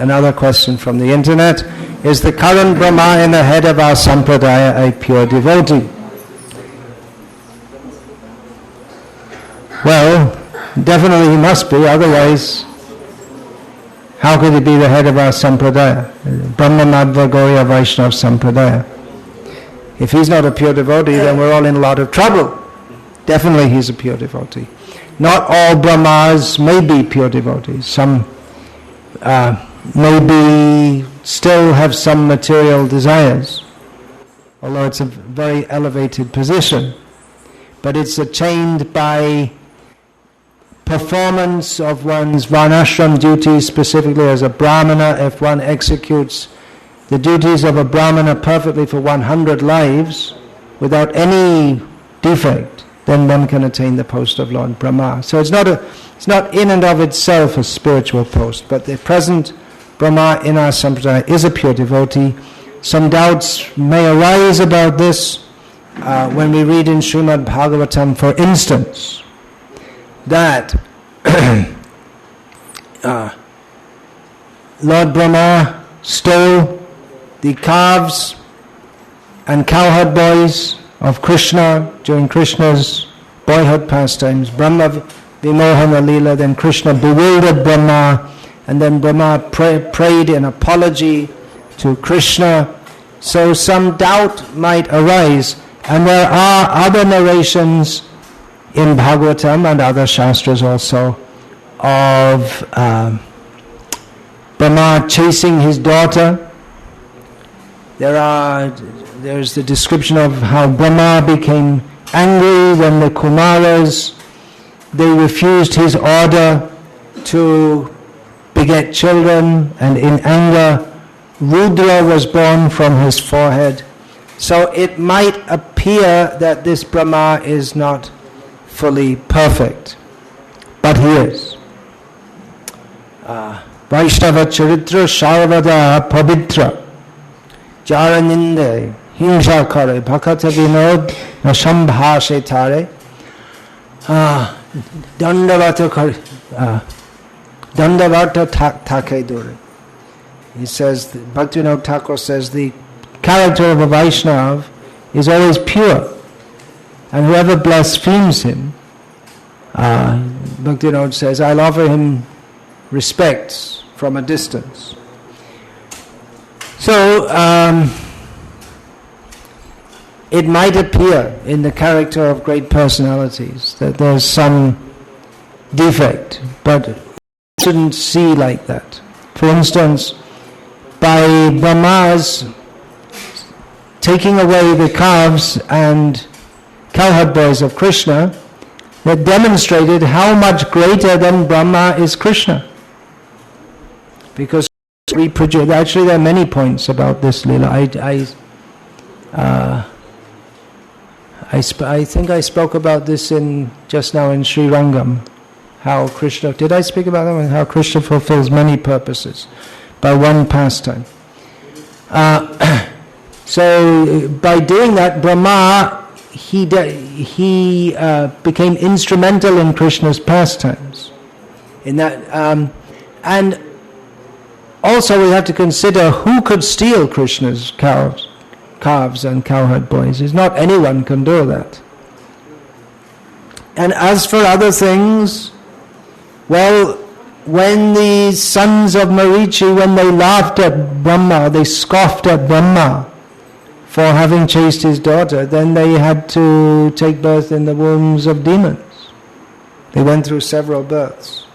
Another question from the internet. Is the current Brahma in the head of our sampradaya a pure devotee? Well, definitely he must be, otherwise how could he be the head of our sampradaya? Brahma Madhva Gauriya Vaishnava Sampradaya. If he's not a pure devotee, then we're all in a lot of trouble. Definitely he's a pure devotee. Not all Brahmas may be pure devotees. Some maybe still have some material desires, although it's a very elevated position. But it's attained by performance of one's varnashram duties, specifically as a brahmana. If one executes the duties of a brahmana perfectly for 100 lives, without any defect, then one can attain the post of Lord Brahma. So it's not in and of itself a spiritual post, but the present Brahma in our sampradaya is a pure devotee. Some doubts may arise about this when we read in Srimad Bhagavatam, for instance, that Lord Brahma stole the calves and cowherd boys of Krishna during Krishna's boyhood pastimes, Brahma Vimohana Leela. Then Krishna bewildered Brahma, and then Brahma prayed in apology to Krishna. So some doubt might arise, and there are other narrations in Bhagavatam and other Shastras also of Brahma chasing his daughter. There's the description of how Brahma became angry when the Kumaras, they refused his order to beget children, and in anger Rudra was born from his forehead. So it might appear that this Brahma is not fully perfect, but he is. Vaishnava Charitra Sarvada Pavitra Jaraninde Hinsha Kare Bhakata Vinod Nashambhashe Tare Dandavata Take Dure. He says, Bhaktivinoda Thakur says, the character of a Vaishnava is always pure, and whoever blasphemes him, Bhaktivinoda says, I'll offer him respects from a distance. So, it might appear in the character of great personalities that there's some defect, but we shouldn't see like that. For instance, by Brahma's taking away the calves and cowherd boys of Krishna, that demonstrated how much greater than Brahma is Krishna. Because reproduce. Actually, there are many points about this Leela. I think I spoke about this just now in Srirangam. How Krishna, did I speak about that? How Krishna fulfills many purposes by one pastime. So by doing that, Brahma, he became instrumental in Krishna's pastimes. In that, and also we have to consider who could steal Krishna's calves and cowherd boys. It's not anyone can do that. And as for other things, well, when the sons of Marichi, when they laughed at Brahma, they scoffed at Brahma for having chased his daughter, then they had to take birth in the wombs of demons. They went through several births.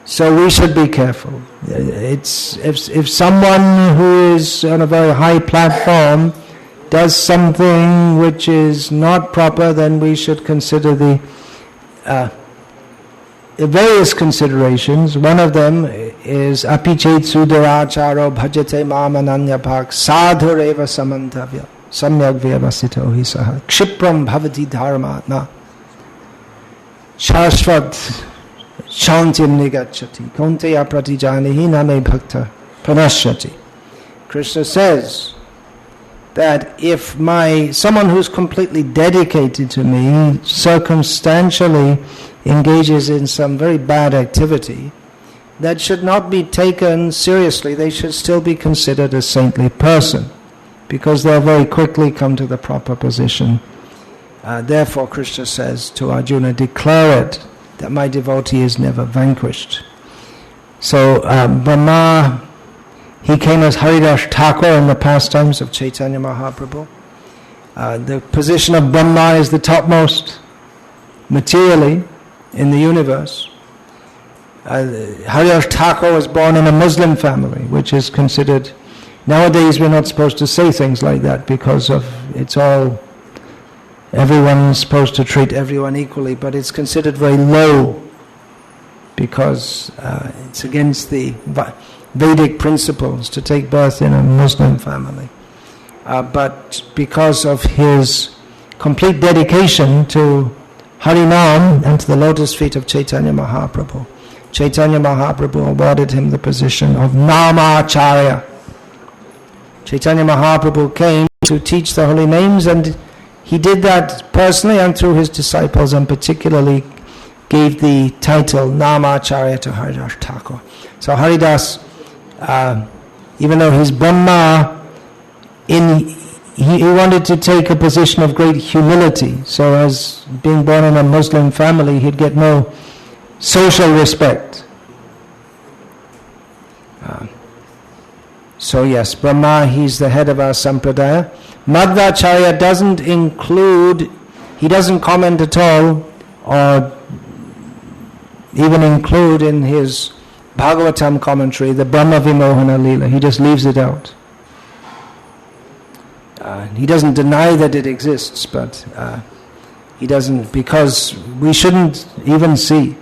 So we should be careful. It's if someone who is on a very high platform does something which is not proper, then we should consider the various considerations. One of them is apichet sudaracharo bhajate mam ananyapak sadhureva samantavya samyak vyavasito hi saha kshipram bhavati dharmatma shashvat Shantim nigachati, konteya pratijanihi name bhakta pranashyati. Krishna says that if someone who's completely dedicated to me circumstantially engages in some very bad activity, that should not be taken seriously. They should still be considered a saintly person, because they'll very quickly come to the proper position. Therefore, Krishna says to Arjuna, declare it, that my devotee is never vanquished. So Brahma, he came as Haridas Thakur in the pastimes of Chaitanya Mahaprabhu. The position of Brahma is the topmost materially in the universe. Haridas Thakur was born in a Muslim family, which is considered, nowadays we're not supposed to say things like that because of, it's all, everyone's supposed to treat everyone equally, but it's considered very low because it's against the Vedic principles to take birth in a Muslim family. But because of his complete dedication to Harinam and to the lotus feet of Chaitanya Mahaprabhu, Chaitanya Mahaprabhu awarded him the position of Namacharya. Chaitanya Mahaprabhu came to teach the holy names, and he did that personally and through his disciples, and particularly gave the title Namacharya to Haridas Thakur. So Haridas, even though he's Brahma, he wanted to take a position of great humility. So as being born in a Muslim family, he'd get no social respect. So yes, Brahma, he's the head of our sampradaya. Madhvacharya doesn't include, he doesn't comment at all, or even include in his Bhagavatam commentary the Brahma Vimohana Leela. He just leaves it out. He doesn't deny that it exists, but he doesn't, because we shouldn't even see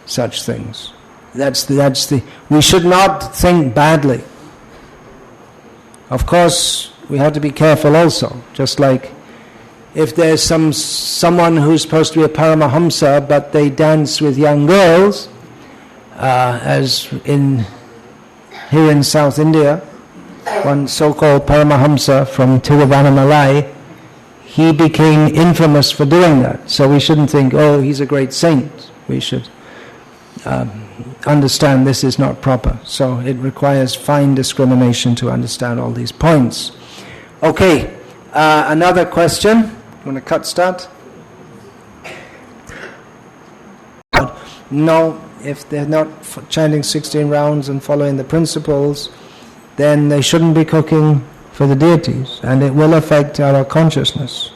such things. We should not think badly. Of course, we have to be careful also. Just like if there's someone who's supposed to be a Paramahamsa, but they dance with young girls, as here in South India, one so-called Paramahamsa from Tiruvannamalai, he became infamous for doing that. So we shouldn't think, oh, he's a great saint. We should understand this is not proper. So it requires fine discrimination to understand all these points. Okay, another question. You want to start? No, if they're not chanting 16 rounds and following the principles, then they shouldn't be cooking for the deities, and it will affect our consciousness.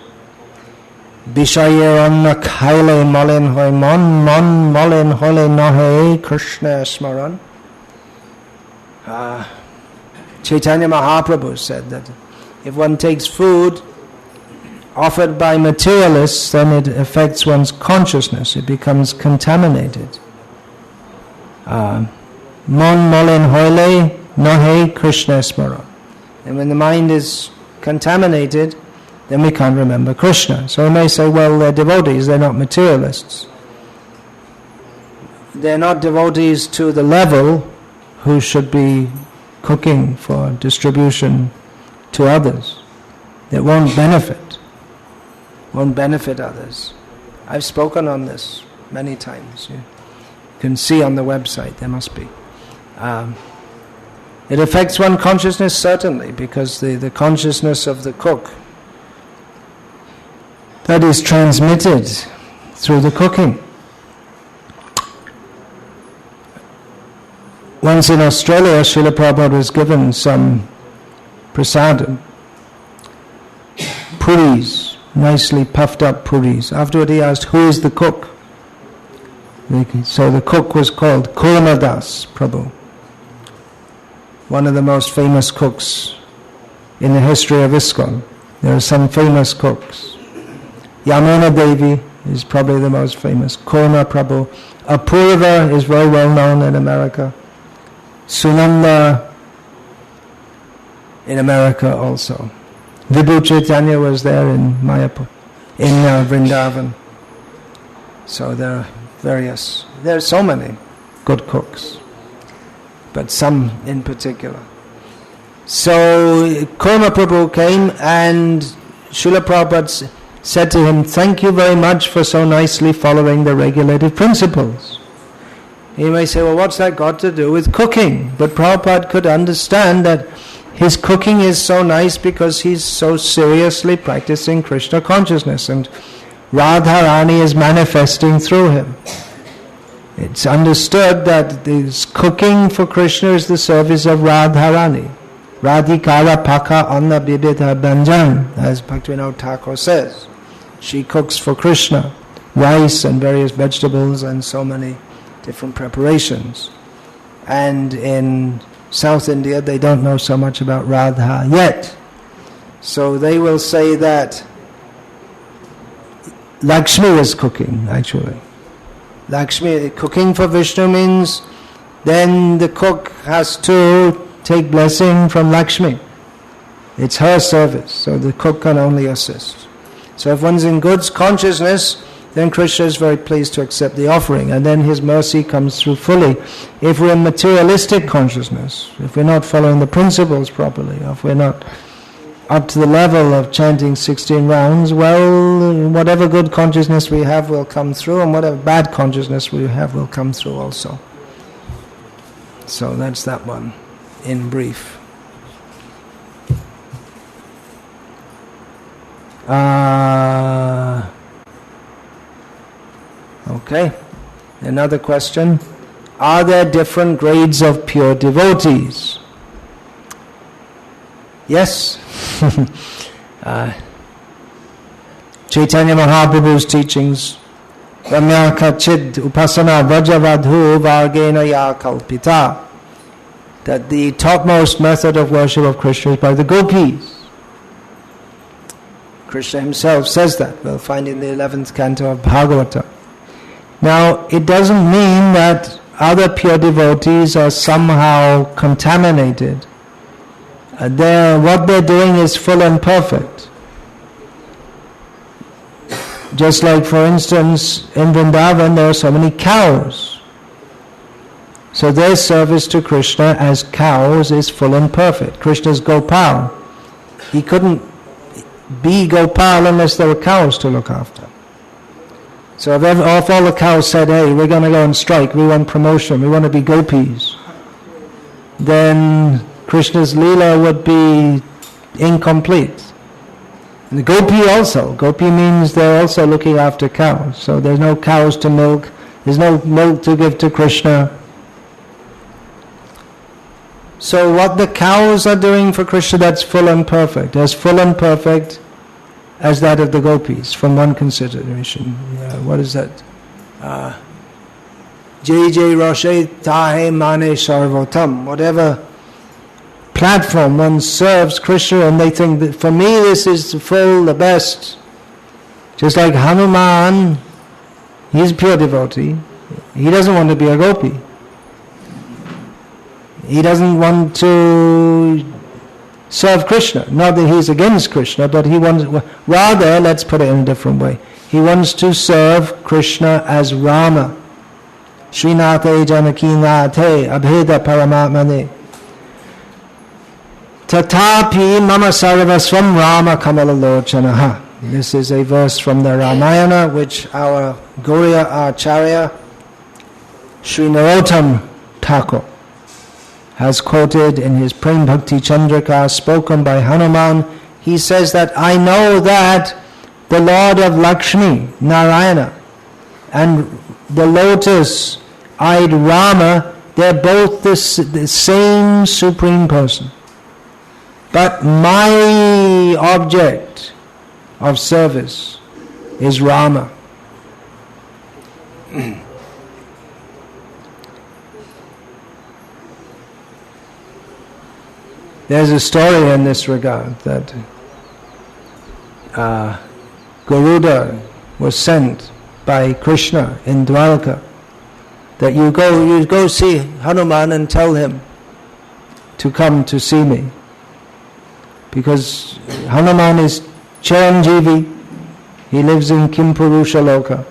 Bishaye onna khaile malin hoy mon malin hole nahe Krishna smaran. Chaitanya Mahaprabhu said that if one takes food offered by materialists, then it affects one's consciousness. It becomes contaminated. Mon malin hole nahe Krishna smaran. And when the mind is contaminated, then we can't remember Krishna. So we may say, well, they're devotees, they're not materialists. They're not devotees to the level who should be cooking for distribution to others. It won't benefit others. I've spoken on this many times. You can see on the website, there must be. It affects one consciousness, certainly, because the consciousness of the cook, that is transmitted through the cooking. Once in Australia, Srila Prabhupada was given some prasadam, puris, nicely puffed up puris. Afterward he asked, who is the cook? So the cook was called Kurmadas Prabhu, one of the most famous cooks in the history of ISKCON. There are some famous cooks. Yamuna Devi is probably the most famous. Kurma Prabhu. Apurva is very well known in America. Sunanda in America also. Vibhu Chaitanya was there in Mayapur, in Vrindavan. So there are so many good cooks, but some in particular. So Kurma Prabhu came, and Srila Prabhupada said to him, thank you very much for so nicely following the regulated principles. You may say, well, what's that got to do with cooking? But Prabhupada could understand that his cooking is so nice because he's so seriously practicing Krishna consciousness, and Radharani is manifesting through him. It's understood that this cooking for Krishna is the service of Radharani. Radhikara Paka Anna Bibita Banjan, as Bhaktivinoda Thakur says. She cooks for Krishna, rice and various vegetables and so many different preparations. And in South India they don't know so much about Radha yet. So they will say that Lakshmi is cooking, actually. Lakshmi, cooking for Vishnu means then the cook has to take blessing from Lakshmi. It's her service, so the cook can only assist. So if one's in good consciousness, then Krishna is very pleased to accept the offering, and then his mercy comes through fully. If we're in materialistic consciousness, if we're not following the principles properly, if we're not up to the level of chanting 16 rounds, well, whatever good consciousness we have will come through, and whatever bad consciousness we have will come through also. So that's that one, in brief. Okay, another question. Are there different grades of pure devotees? Yes. Chaitanya Mahaprabhu's teachings, Ramya Kachid Upasana Vajavadhu Vargena Ya Kalpita, that the topmost method of worship of Krishna is by the Gopis. Krishna himself says that. We'll find in the 11th canto of Bhagavata. Now, it doesn't mean that other pure devotees are somehow contaminated. What they're doing is full and perfect. Just like, for instance, in Vrindavan there are so many cows. So their service to Krishna as cows is full and perfect. Krishna's Gopal. He couldn't be Gopal unless there were cows to look after. So if all the cows said, hey, we're going to go on strike, we want promotion, we want to be gopis, then Krishna's Leela would be incomplete. And the gopi also. Gopi means they're also looking after cows. So there's no cows to milk, there's no milk to give to Krishna. So what the cows are doing for Krishna, that's full and perfect. As full and perfect as that of the gopis, from one consideration. What is that? Jai Jai Roshe Tahe Mane Sarvotam. Whatever platform one serves Krishna, and they think that for me this is the best. Just like Hanuman, he's a pure devotee. He doesn't want to be a gopi. He doesn't want to serve Krishna. Not that he's against Krishna, but he wants, rather, let's put it in a different way. He wants to serve Krishna as Rama. Srinate Janakinate Abheda Paramatmane. Tatapi Mama Sarvasvam Rama Kamalalochanaha. This is a verse from the Ramayana, which our Gauriya Acharya Sri Narottam Thakur has quoted in his Prem Bhakti Chandrika, spoken by Hanuman. He says that I know that the Lord of Lakshmi, Narayana, and the lotus-eyed Rama, they're both the same Supreme Person. But my object of service is Rama. There's a story in this regard that Garuda was sent by Krishna in Dwarka, that you go see Hanuman and tell him to come to see me, because Hanuman is Chiranjeevi, he lives in Kimpurusha Loka.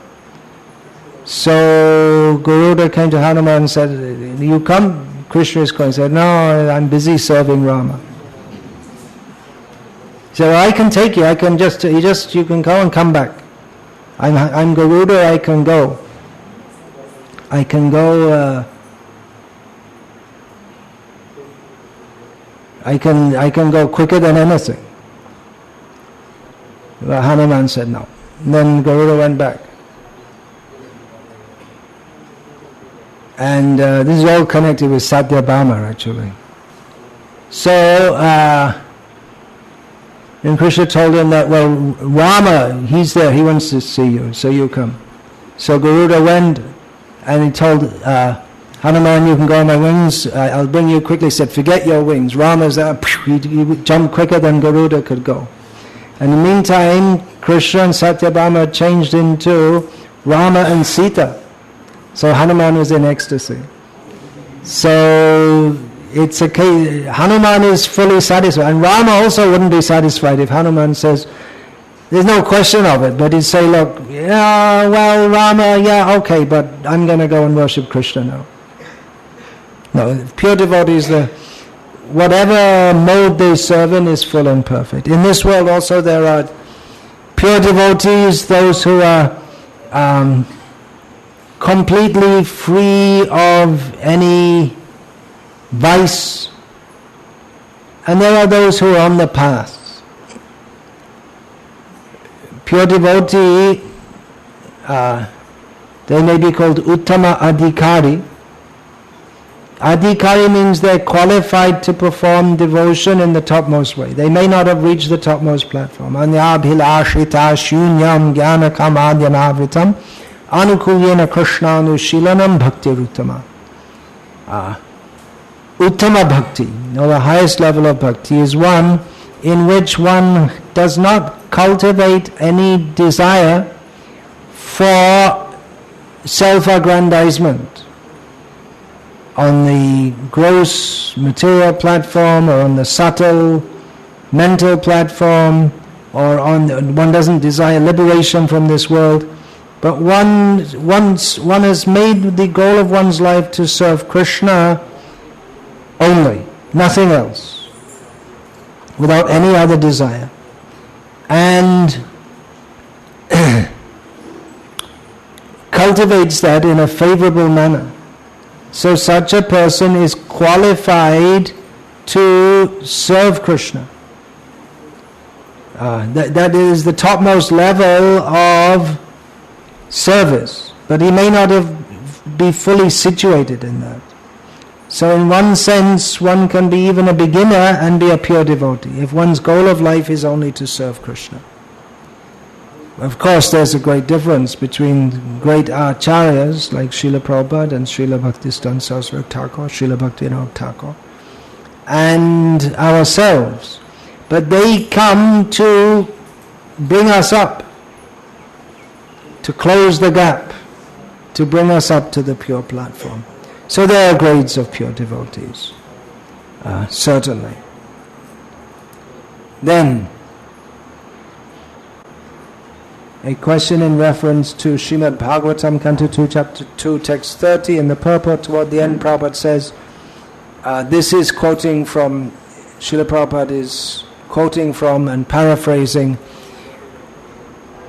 So Garuda came to Hanuman and said, you come? Krishna is going. He said, no, I'm busy serving Rama. He said, well, I can take you. I can you can go and come back. I'm Garuda, I can go. I can go. I can go quicker than anything. Well, Hanuman said no. And then Garuda went back. And this is all connected with Satyabhama actually. So, and Krishna told him that, well, Rama, he's there, he wants to see you, so you come. So Garuda went and he told Hanuman, you can go on my wings, I'll bring you quickly. He said, forget your wings. Rama's there, he jumped quicker than Garuda could go. And in the meantime, Krishna and Satyabhama changed into Rama and Sita. So Hanuman was in ecstasy. So it's a case, Hanuman is fully satisfied. And Rama also wouldn't be satisfied if Hanuman says, there's no question of it, but he'd say, look, yeah, well, Rama, yeah, okay, but I'm going to go and worship Krishna now. No, pure devotees, whatever mode they serve in is full and perfect. In this world also there are pure devotees, those who are completely free of any vice, and there are those who are on the path. Pure devotee, they may be called Uttama Adhikari. Adhikari means they're qualified to perform devotion in the topmost way. They may not have reached the topmost platform. Anyabhilashita shunyam jnana kamadyanavritam anukulyena krishnanushilanam bhaktiruttama. Uttama bhakti, or the highest level of bhakti, is one in which one does not cultivate any desire for self-aggrandizement on the gross material platform or on the subtle mental platform, or one doesn't desire liberation from this world, but once one has made the goal of one's life to serve Krishna only, nothing else, without any other desire, and cultivates that in a favorable manner. So such a person is qualified to serve Krishna. That is the topmost level of service, but he may not be fully situated in that. So in one sense, one can be even a beginner and be a pure devotee, if one's goal of life is only to serve Krishna. Of course, there's a great difference between great acharyas like Srila Prabhupada and Srila Bhaktisiddhanta Saraswati Thakur, Srila Bhaktivinoda Thakur, and ourselves. But they come to bring us up, to close the gap, to bring us up to the pure platform. So there are grades of pure devotees, certainly. Then, a question in reference to Srimad Bhagavatam, Canto 2, Chapter 2, Text 30, in the purport toward the end, Prabhupada says, this is quoting from, Srila Prabhupada is quoting from and paraphrasing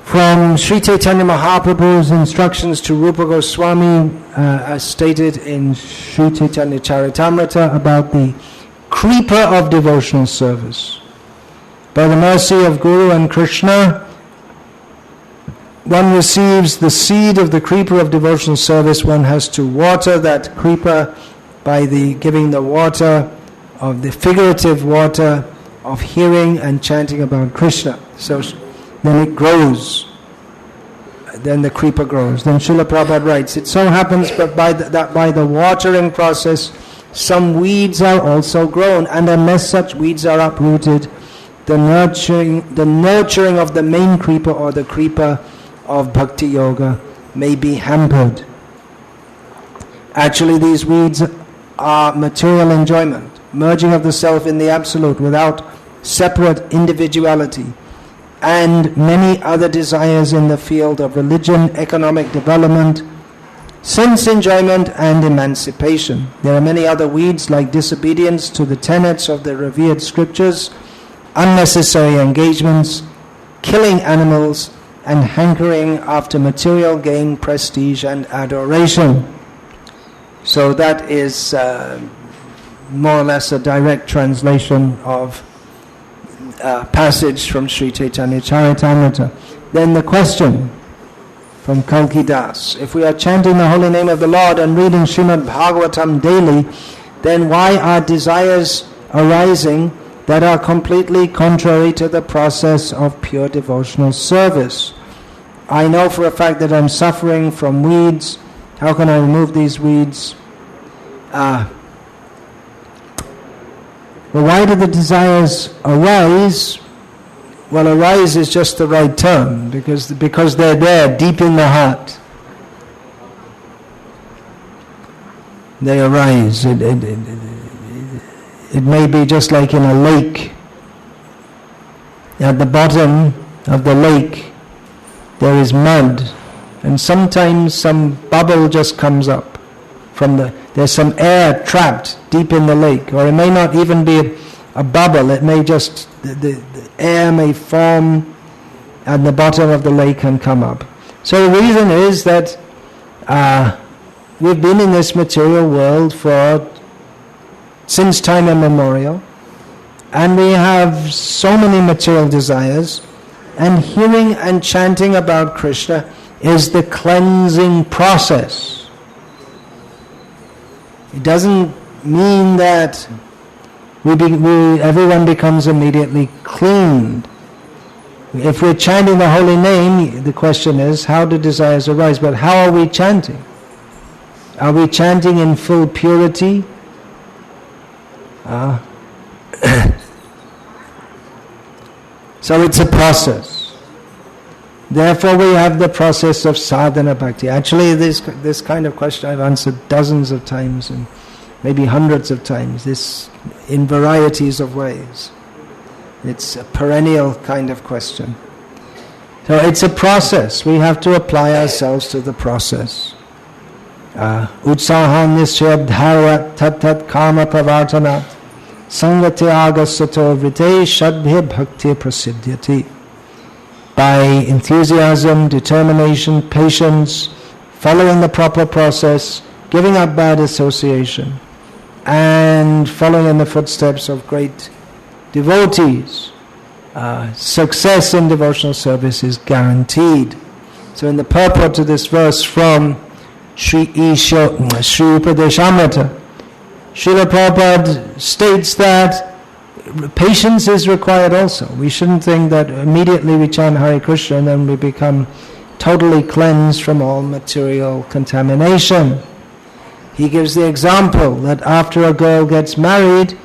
from Sri Chaitanya Mahaprabhu's instructions to Rupa Goswami, as stated in Sri Chaitanya Charitamrita, about the creeper of devotional service. By the mercy of Guru and Krishna, one receives the seed of the creeper of devotional service. One has to water that creeper by giving the water of the figurative water of hearing and chanting about Krishna. So then it grows. Then the creeper grows. Then Srila Prabhupada writes, it so happens that by the watering process, some weeds are also grown, and unless such weeds are uprooted, the nurturing of the main creeper, or the creeper of Bhakti Yoga, may be hampered. Actually, these weeds are material enjoyment, merging of the self in the absolute without separate individuality, and many other desires in the field of religion, economic development, sense enjoyment, and emancipation. There are many other weeds like disobedience to the tenets of the revered scriptures, unnecessary engagements, killing animals, and hankering after material gain, prestige, and adoration. So that is more or less a direct translation of passage from Sri Chaitanya Charitamrita. Then the question from Kalki Das: if we are chanting the holy name of the Lord and reading Srimad Bhagavatam daily, then why are desires arising that are completely contrary to the process of pure devotional service? I know for a fact that I'm suffering from weeds. How can I remove these weeds? Well, why do the desires arise? Well, arise is just the right term, because they're there deep in the heart. They arise. It may be just like in a lake. At the bottom of the lake there is mud, and sometimes some bubble just comes up from there's some air trapped deep in the lake, or it may not even be a bubble. It may just the air may form at the bottom of the lake and come up. So the reason is that we've been in this material world since time immemorial, and we have so many material desires, and hearing and chanting about Krishna is the cleansing process. It doesn't mean that everyone becomes immediately cleaned. If we're chanting the holy name, the question is, how do desires arise? But how are we chanting? Are we chanting in full purity? So it's a process. Therefore we have the process of sadhana bhakti. Actually this kind of question I've answered dozens of times, and maybe hundreds of times, this in varieties of ways. It's a perennial kind of question. So it's a process. We have to apply ourselves to the process. Utsahan nisyabdharat tat tat karma pravartanat sangatyaga sato vrite shadbhi bhakti prasiddhyati. By enthusiasm, determination, patience, following the proper process, giving up bad association, and following in the footsteps of great devotees, success in devotional service is guaranteed. So in the purport to this verse from Sri Upadeshamrita, Srila Prabhupada states that patience is required also. We shouldn't think that immediately we chant Hare Krishna and then we become totally cleansed from all material contamination. He gives the example that after a girl gets married,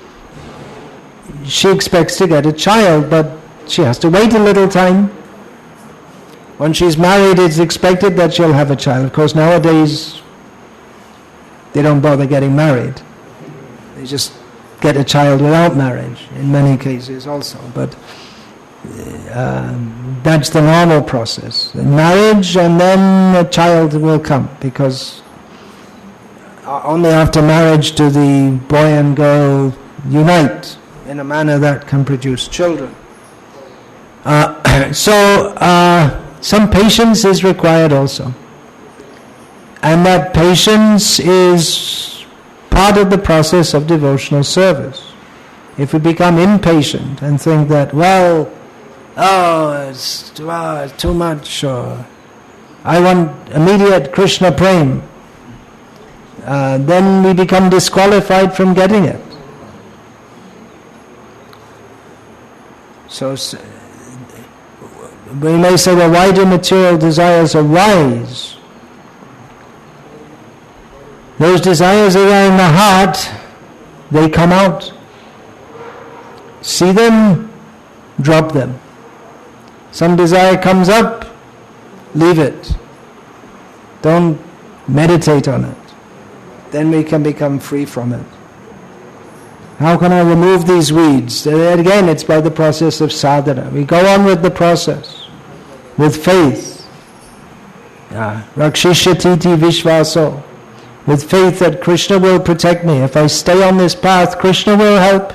she expects to get a child, but she has to wait a little time. When she's married, it's expected that she'll have a child. Of course, nowadays, they don't bother getting married. They just get a child without marriage, in many cases also. But that's the normal process. Marriage, and then a child will come, because only after marriage do the boy and girl unite in a manner that can produce children. So some patience is required also. And that patience is part of the process of devotional service. If we become impatient and think that, it's too much, or I want immediate Krishna prem, then we become disqualified from getting it. So we may say, well, why do material desires arise? Those desires that are in the heart, they come out. See them, drop them. Some desire comes up, leave it. Don't meditate on it. Then we can become free from it. How can I remove these weeds? Again, it's by the process of sadhana. We go on with the process, with faith. Rakshishyatiti vishvaso. With faith that Krishna will protect me. If I stay on this path, Krishna will help.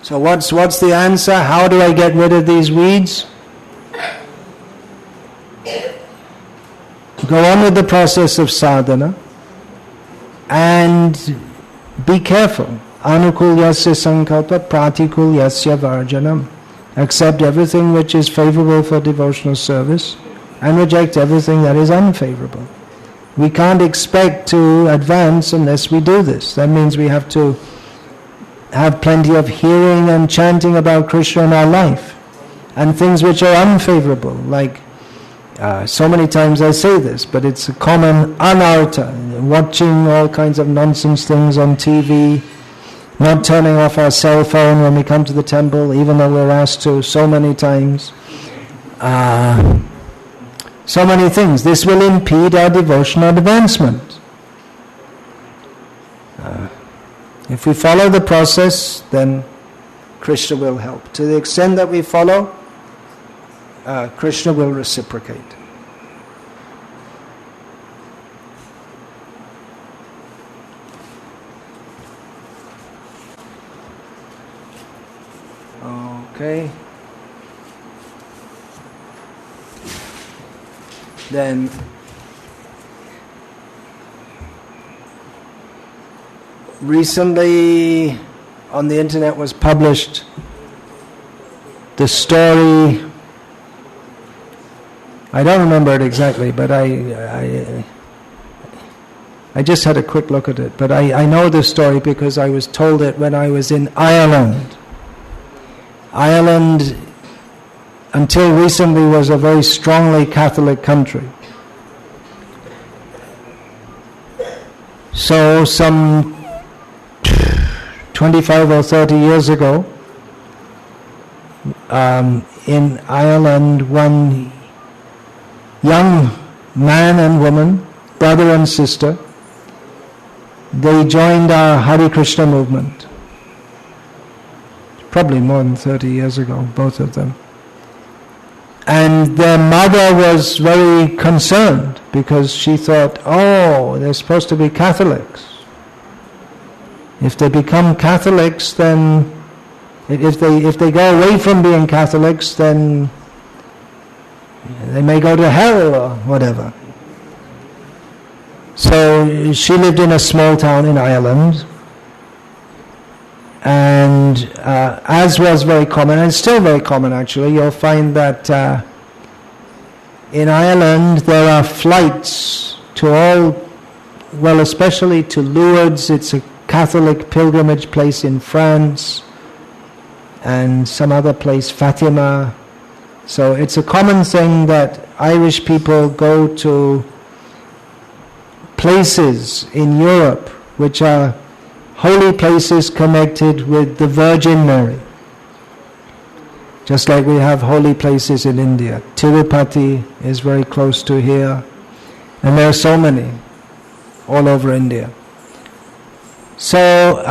So what's the answer? How do I get rid of these weeds? go on with the process of sadhana and be careful. Anukulyasya sankalpa pratikulyasya varjanam. Accept everything which is favorable for devotional service and reject everything that is unfavorable. We can't expect to advance unless we do this. That means we have to have plenty of hearing and chanting about Krishna in our life. And things which are unfavorable, like so many times I say this, but it's a common anartha, watching all kinds of nonsense things on TV, not turning off our cell phone when we come to the temple, even though we're asked to so many times. So many things. This will impede our devotional advancement. If we follow the process, then Krishna will help. To the extent that we follow, Krishna will reciprocate. Okay. Then recently on the internet was published the story, I don't remember it exactly, but I just had a quick look at it, but I know the story because I was told it when I was in Ireland. Ireland, until recently, was a very strongly Catholic country. So some 25 or 30 years ago, in Ireland, one young man and woman, brother and sister, they joined our Hare Krishna movement. Probably more than 30 years ago, both of them. And their mother was very concerned because she thought, oh, they're supposed to be Catholics. If they become Catholics, then if they go away from being Catholics, then they may go to hell or whatever. So she lived in a small town in Ireland, and as was very common, and still very common actually, you'll find that in Ireland there are flights to all, well, especially to Lourdes. It's a Catholic pilgrimage place in France, and some other place, Fatima. So it's a common thing that Irish people go to places in Europe which are holy places connected with the Virgin Mary. Just like we have holy places in India. Tirupati is very close to here. And there are so many all over India. So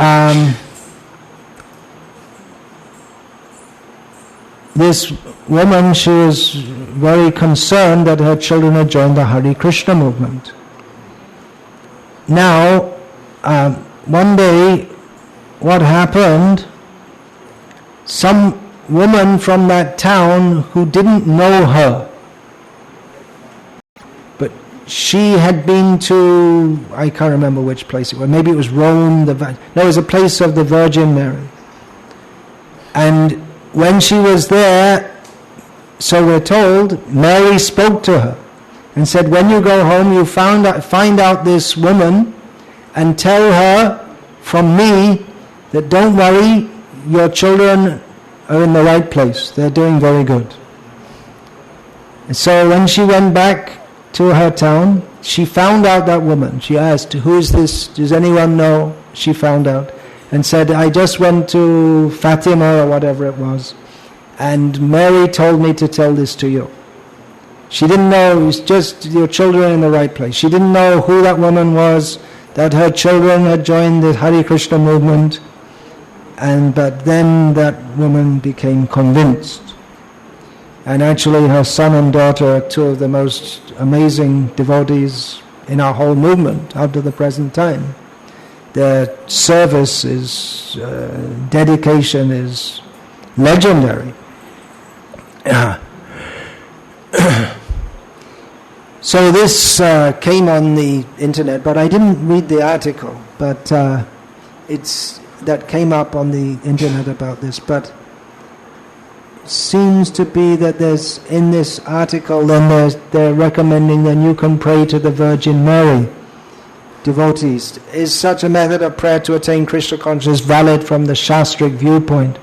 this woman, she was very concerned that her children had joined the Hare Krishna movement. Now, one day, what happened, some woman from that town who didn't know her, but she had been to, I can't remember which place it was, maybe it was Rome, it was a place of the Virgin Mary. And when she was there, so we're told, Mary spoke to her and said, when you go home, you find out this woman and tell her from me that don't worry, your children are in the right place. They're doing very good. And so when she went back to her town, she found out that woman. She asked, who is this? Does anyone know? She found out and said, I just went to Fatima or whatever it was, and Mary told me to tell this to you. She didn't know, it's just your children are in the right place. She didn't know who that woman was, that her children had joined the Hare Krishna movement, but then that woman became convinced. And actually her son and daughter are two of the most amazing devotees in our whole movement up to the present time. Their service is, dedication is legendary. So this came on the internet, but I didn't read the article. But that came up on the internet about this. But seems to be that there's in this article, then they're recommending that you can pray to the Virgin Mary. Devotees, is such a method of prayer to attain Krishna consciousness valid from the Shastric viewpoint?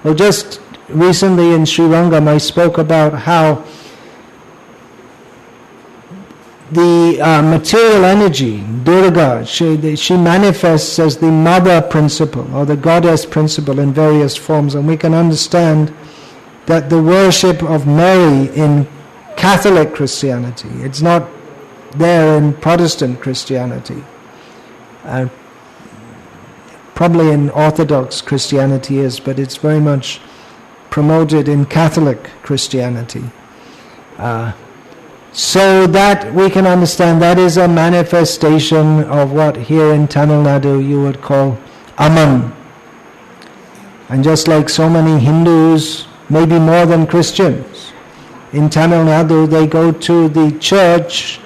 Well, just recently in Srirangam I spoke about how the material energy, Durga, she manifests as the mother principle or the goddess principle in various forms, and we can understand that the worship of Mary in Catholic Christianity, it's not there in Protestant Christianity. Probably in Orthodox Christianity is, but it's very much promoted in Catholic Christianity. So that we can understand that is a manifestation of what here in Tamil Nadu you would call Aman. And just like so many Hindus, maybe more than Christians, in Tamil Nadu they go to the church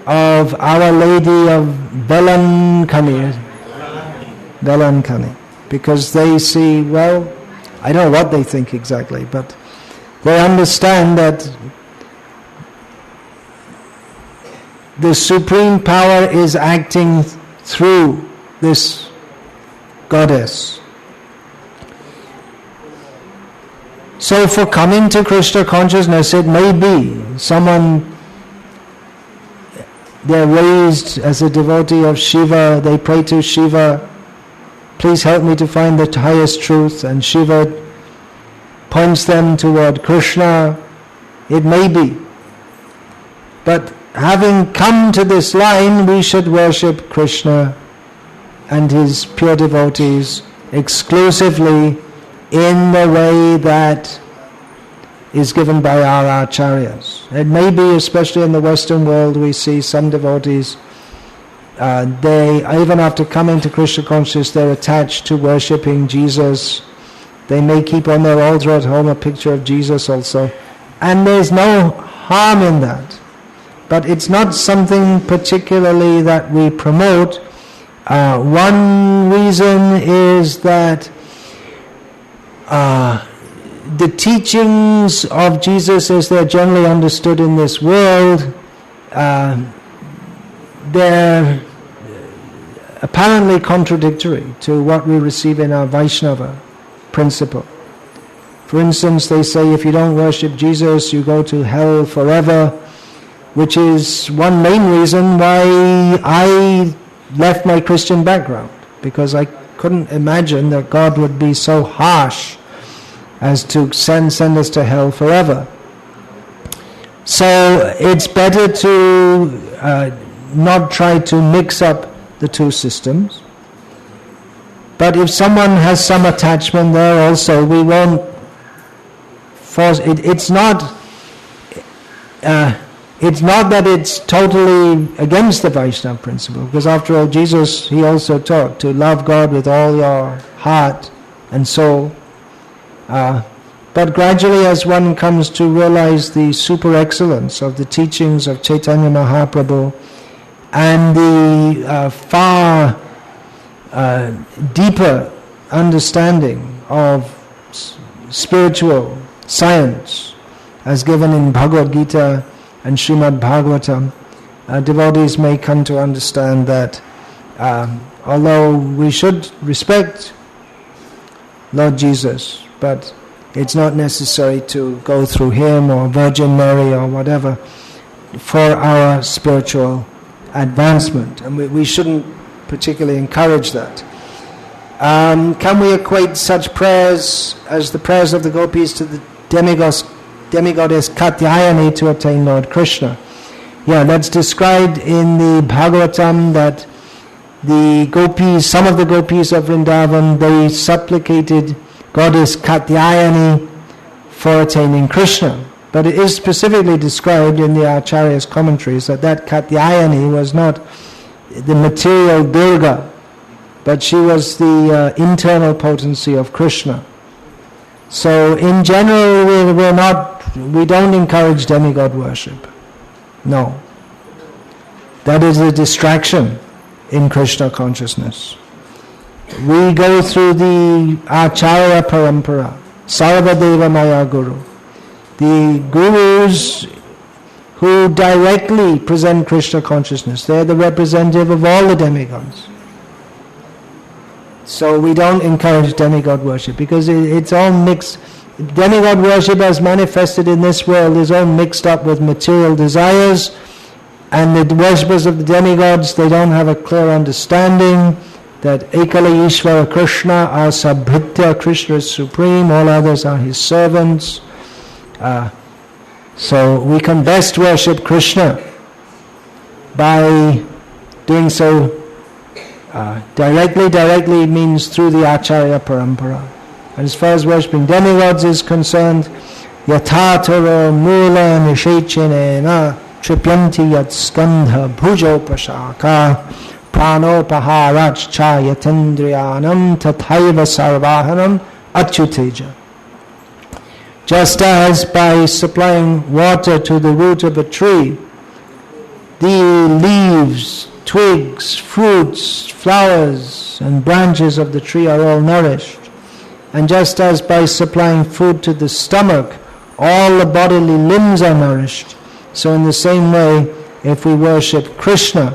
of Our Lady of Velankani, because they see, well, I don't know what they think exactly, but they understand that the supreme power is acting through this goddess. So for coming to Krishna consciousness, it may be someone, they're raised as a devotee of Shiva, they pray to Shiva, please help me to find the highest truth, and Shiva points them toward Krishna. It may be. But having come to this line, we should worship Krishna and his pure devotees exclusively in the way that is given by our acharyas. It may be, especially in the Western world, we see some devotees, they, even after coming to Krishna consciousness, they're attached to worshipping Jesus. They may keep on their altar at home a picture of Jesus also. And there's no harm in that. But it's not something particularly that we promote. One reason is that the teachings of Jesus as they're generally understood in this world, they're apparently contradictory to what we receive in our Vaishnava principle. For instance, they say if you don't worship Jesus, you go to hell forever, which is one main reason why I left my Christian background, because I couldn't imagine that God would be so harsh as to send us to hell forever. So it's better to not try to mix up the two systems. But if someone has some attachment there also, we won't force it. It's not that it's totally against the Vaishnava principle, because after all, Jesus, he also taught to love God with all your heart and soul. But gradually, as one comes to realize the super excellence of the teachings of Chaitanya Mahaprabhu and the far deeper understanding of spiritual science as given in Bhagavad Gita and Srimad Bhagavatam, devotees may come to understand that although we should respect Lord Jesus, but it's not necessary to go through him or Virgin Mary or whatever for our spiritual advancement, and we shouldn't particularly encourage that. Can we equate such prayers as the prayers of the Gopis to the demigoddess Katyayani to attain Lord Krishna? Yeah, that's described in the Bhagavatam that the Gopis, some of the Gopis of Vrindavan, they supplicated goddess Katyayani for attaining Krishna. But it is specifically described in the Acharya's commentaries that Katyayani was not the material Durga, but she was the internal potency of Krishna. So in general, we don't encourage demigod worship. No. That is a distraction in Krishna consciousness. We go through the Acharya Parampara, Sarvadeva Maya Guru. The gurus who directly present Krishna consciousness, they're the representative of all the demigods. So we don't encourage demigod worship because it's all mixed. Demigod worship as manifested in this world is all mixed up with material desires, and the worshippers of the demigods, they don't have a clear understanding that Ekala Ishvara Krishna are Sabhritya, Krishna is supreme, all others are his servants. So we can best worship Krishna by doing so directly means through the Acharya Parampara. And as far as worshipping demigods is concerned, Yatatara Mula Nishechinena Tripyanti Yat Skandha Bhujopashaka Pranopaharach Cha Yatendriyanam Tathaiva Sarvahanam Achyuteja. Just as by supplying water to the root of a tree, the leaves, twigs, fruits, flowers, and branches of the tree are all nourished. And just as by supplying food to the stomach, all the bodily limbs are nourished, so in the same way, if we worship Krishna,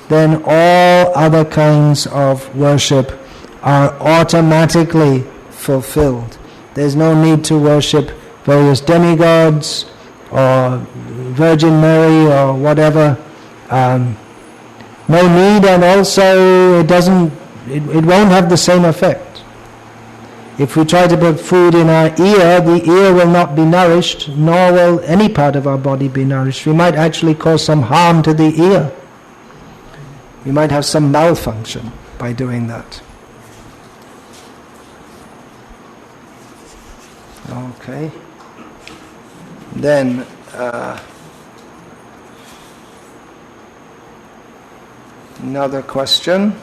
then all other kinds of worship are automatically fulfilled. There's no need to worship various demigods or Virgin Mary or whatever. No need, and also it won't have the same effect. If we try to put food in our ear, the ear will not be nourished, nor will any part of our body be nourished. We might actually cause some harm to the ear. We might have some malfunction by doing that. Okay. Then another question.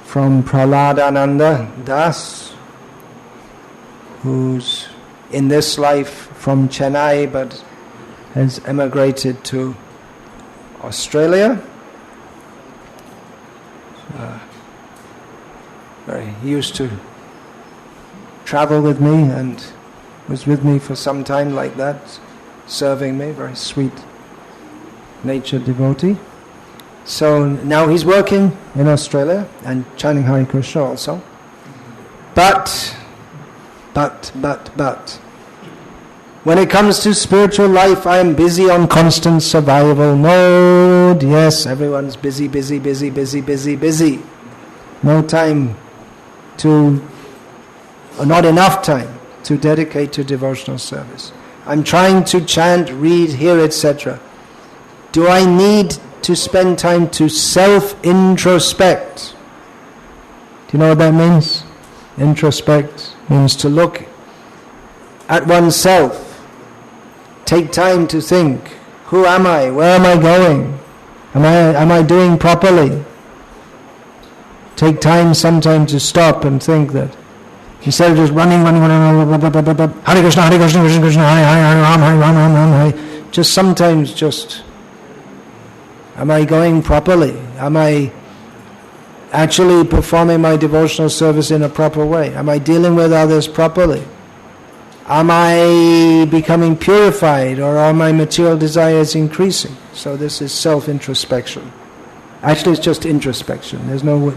From Praladananda Das, who's in this life from Chennai but has emigrated to Australia. He used to travel with me and was with me for some time like that, serving me, very sweet natured devotee. So now he's working in Australia and chanting Hare Krishna also. But, when it comes to spiritual life, I am busy on constant survival mode. Yes, everyone's busy. No time or not enough time to dedicate to devotional service. I'm trying to chant, read, hear, etc. Do I need to spend time to self-introspect? Do you know what that means? Introspect means to look at oneself. Take time to think, who am I? Where am I going? Am I doing properly? Take time sometime to stop and think that instead of just running, Hare Krishna, Krishna Krishna, Hare Ram, just sometimes am I going properly? Am I actually performing my devotional service in a proper way? Am I dealing with others properly? Am I becoming purified, or are my material desires increasing? So this is self-introspection. Actually, it's just introspection. There's no word.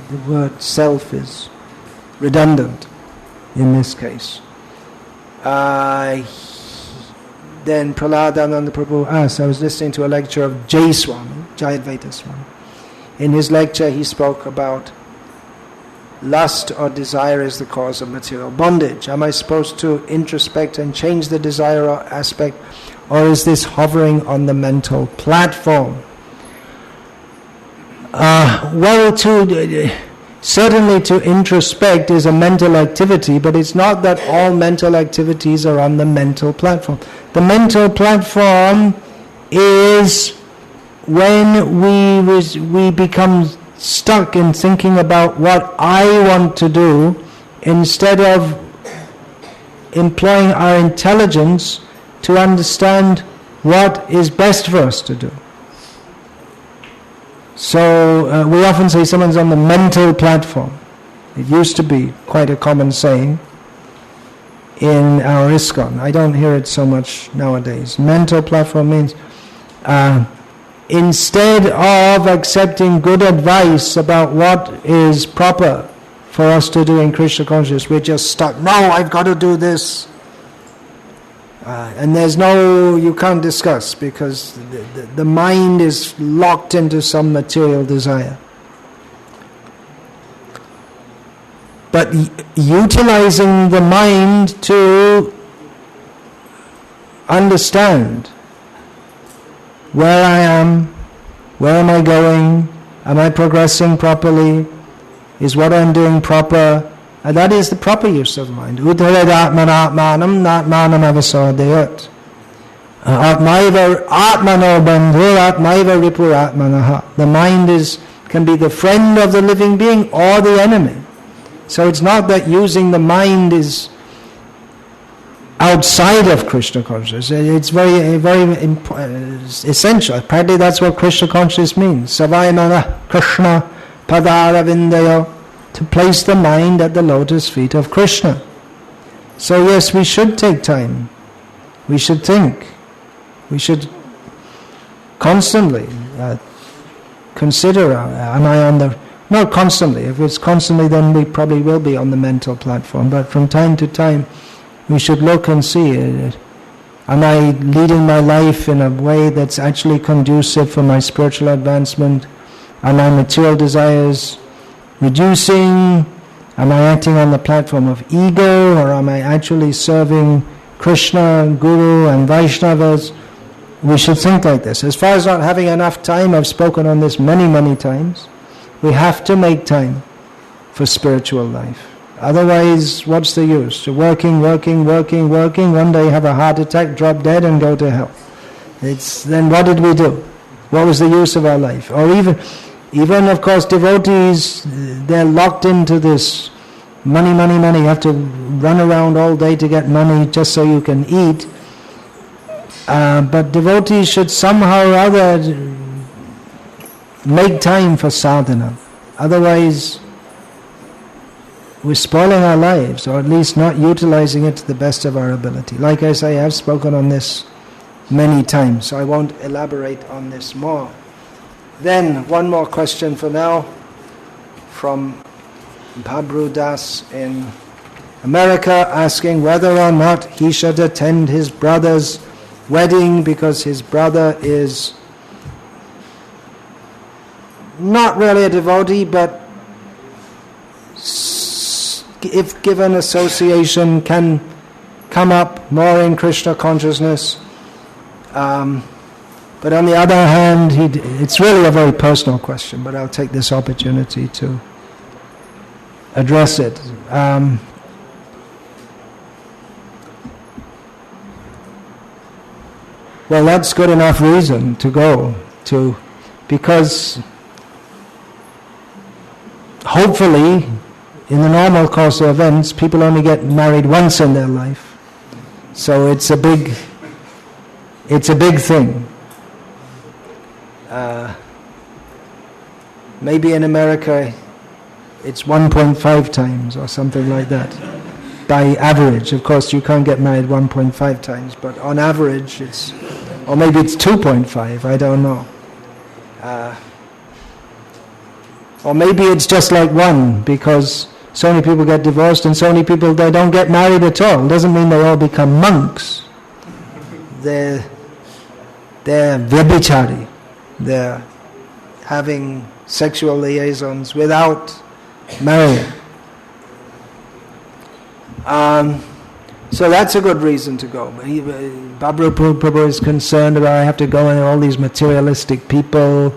The word self is redundant in this case. Then Praladananda Prabhu asked, I was listening to a lecture of Jai Swami, Jayadvaita Swami. In his lecture he spoke about lust or desire is the cause of material bondage. Am I supposed to introspect and change the desire aspect, or is this hovering on the mental platform? Certainly to introspect is a mental activity, but it's not that all mental activities are on the mental platform. The mental platform is when we become stuck in thinking about what I want to do instead of employing our intelligence to understand what is best for us to do. So we often say someone's on the mental platform. It used to be quite a common saying in our ISKCON. I don't hear it so much nowadays. Mental platform means instead of accepting good advice about what is proper for us to do in Krishna consciousness, we're just stuck. No, I've got to do this. And there's no, you can't discuss because the mind is locked into some material desire. But utilizing the mind to understand where I am, where am I going, am I progressing properly, is what I'm doing proper, and that is the proper use of mind. Uttaredatmanatmanam natmanam avasadayat. Atmaiva atmano bandhur atmaiva ripuratmanaha. The mind can be the friend of the living being or the enemy. So it's not that using the mind is outside of Krishna consciousness. It's very, very essential. Apparently that's what Krishna consciousness means. Savaimana Krishna padaravindayo. To place the mind at the lotus feet of Krishna. So yes, we should take time. We should think. We should constantly consider, am I on the... Not constantly. If it's constantly, then we probably will be on the mental platform. But from time to time, we should look and see, am I leading my life in a way that's actually conducive for my spiritual advancement? Are my material desires reducing? Am I acting on the platform of ego, or am I actually serving Krishna, Guru and Vaishnavas? We should think like this. As far as not having enough time, I've spoken on this many, many times. We have to make time for spiritual life. Otherwise, what's the use? So working, one day have a heart attack, drop dead and go to hell. Then what did we do? What was the use of our life? Or even of course devotees, they're locked into this money. You have to run around all day to get money just so you can eat. But devotees should somehow or other make time for sadhana. Otherwise, we're spoiling our lives, or at least not utilizing it to the best of our ability. Like I say, I've spoken on this many times, so I won't elaborate on this more. Then, one more question for now, from Garudas in America, asking whether or not he should attend his brother's wedding because his brother is not really a devotee, but if given association can come up more in Krishna consciousness. But on the other hand, it's really a very personal question, but I'll take this opportunity to address it. Well, that's good enough reason to go to, because hopefully, in the normal course of events, people only get married once in their life. So it's a big thing. Maybe in America, it's 1.5 times or something like that. By average, of course, you can't get married 1.5 times, but on average, or maybe it's 2.5. I don't know. Or maybe it's just like one, because so many people get divorced and so many people, they don't get married at all. It doesn't mean they all become monks. They're vyabhichari. They're having sexual liaisons without marrying. So that's a good reason to go. Babru Prabhu is concerned about I have to go and all these materialistic people.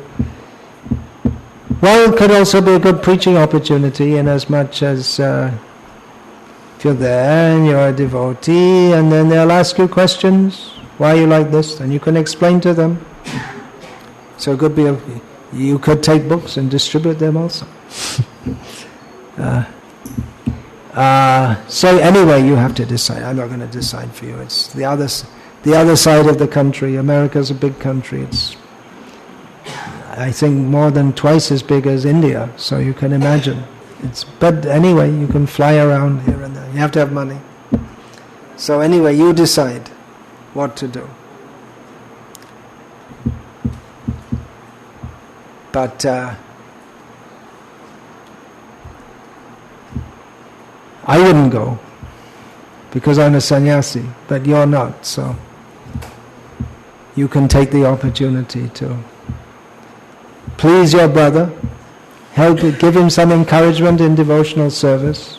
Well, it could also be a good preaching opportunity in as much as if you're there and you're a devotee and then they'll ask you questions. Why are you like this? And you can explain to them. So it could be You could take books and distribute them also. So anyway, you have to decide. I'm not going to decide for you. It's the other side of the country. America's a big country. It's, I think, more than twice as big as India. So you can imagine. But anyway, you can fly around here and there. You have to have money. So anyway, you decide what to do. But I wouldn't go because I'm a sannyasi, but you're not, so you can take the opportunity to please your brother, give him some encouragement in devotional service.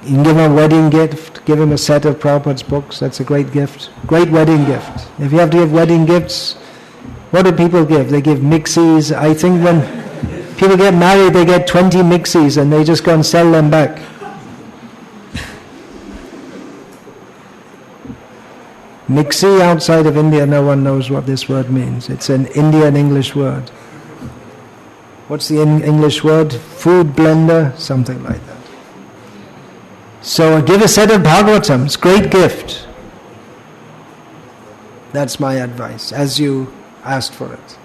You can give him a wedding gift, give him a set of Prabhupada's books, that's a great gift, great wedding gift. If you have to give wedding gifts, what do people give? They give mixies. I think when people get married, they get 20 mixies and they just go and sell them back. Mixie outside of India, no one knows what this word means. It's an Indian English word. What's the English word? Food blender, something like that. So give a set of Bhagavatams, great gift. That's my advice, as you asked for it.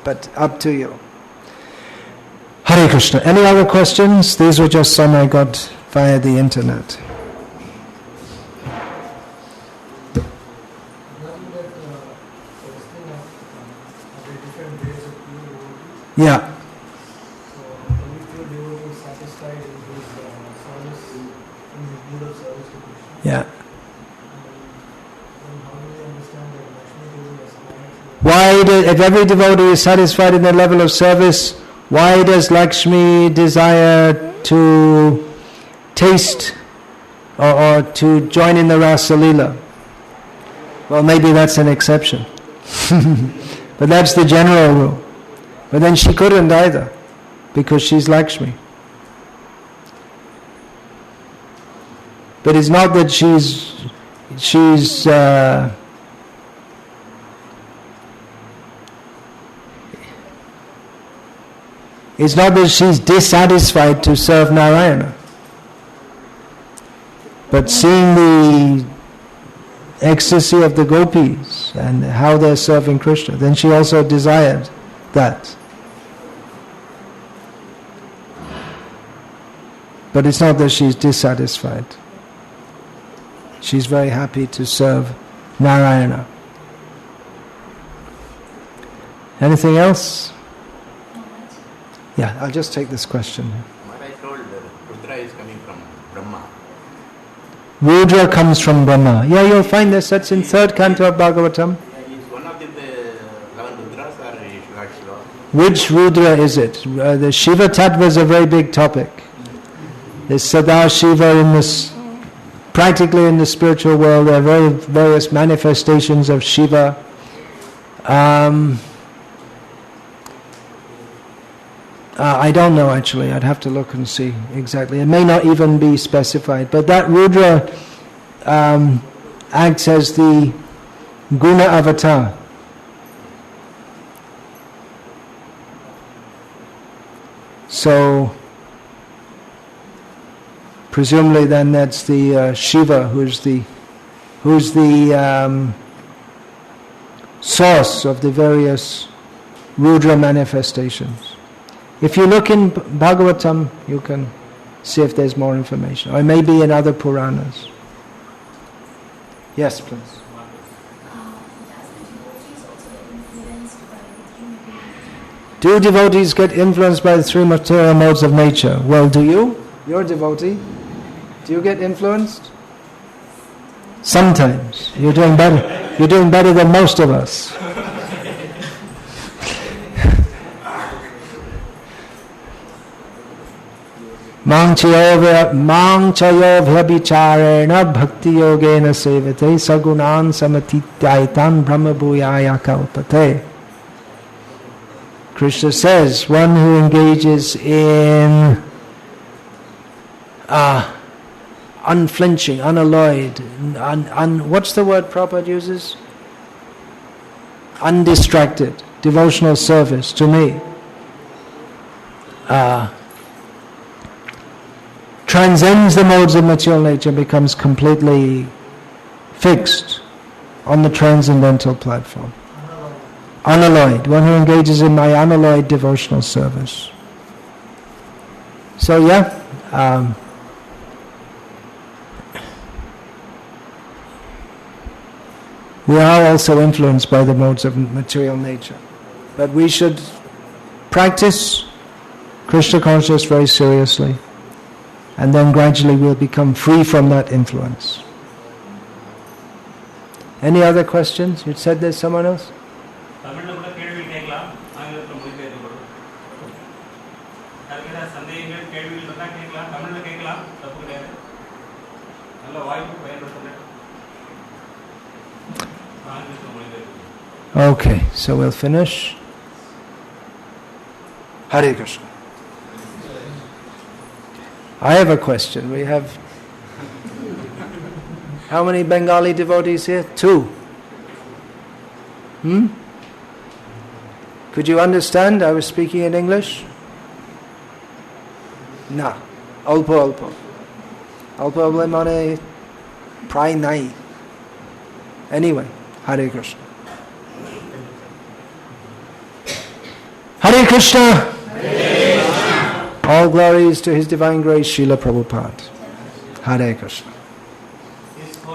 But up to you. Hare Krishna. Any other questions? These were just some I got via the internet. Yeah. Yeah. If every devotee is satisfied in their level of service, why does Lakshmi desire to taste or to join in the Rasa Leela? Well, maybe that's an exception. But that's the general rule. But then she couldn't either, because she's Lakshmi. But it's not that she's it's not that she's dissatisfied to serve Narayana. But seeing the ecstasy of the Gopis and how they're serving Krishna, then she also desired that. But it's not that she's dissatisfied. She's very happy to serve Narayana. Anything else? Yeah, I'll just take this question. Maharaja told Rudra is coming from Brahma. Rudra comes from Brahma. Yeah, you'll find this. That's in 3rd canto of Bhagavatam. Yeah, he's one of the 11 Rudras, or Lord Shiva? Which Rudra is it? The Shiva Tattva is a very big topic. There's Sada Shiva practically in the spiritual world. There are various manifestations of Shiva. I don't know actually, I'd have to look and see exactly. It may not even be specified, but that Rudra acts as the Guna avatar. So, presumably then that's the Shiva who's the source of the various Rudra manifestations. If you look in Bhagavatam, you can see if there's more information. Or maybe in other Puranas. Yes, please. Do devotees get influenced by the 3 material modes of nature? Well, do you? You're a devotee. Do you get influenced? Sometimes. You're doing better. You're doing better than most of us. Mang chayo v'abhicharena bhakti yogena sevate sagunan samatityaitan brahma bhuyaya kalpate. Krishna says, one who engages in unflinching, unalloyed, what's the word Prabhupada uses? Undistracted. devotional service to me transcends the modes of material nature, becomes completely fixed on the transcendental platform. Unalloyed, one who engages in my unalloyed devotional service. So we are also influenced by the modes of material nature. But we should practice Krishna consciousness very seriously, and then gradually we'll become free from that influence. Any other questions? You said there's someone else? Okay, so we'll finish. Hare Krishna. I have a question. We have how many Bengali devotees here? 2. Could you understand? I was speaking in English? Na. Alpo. Alpo mane pray nai. Anyway, Hare Krishna. Hare Krishna! All glories to His Divine Grace, Srila Prabhupada. Hare Krishna.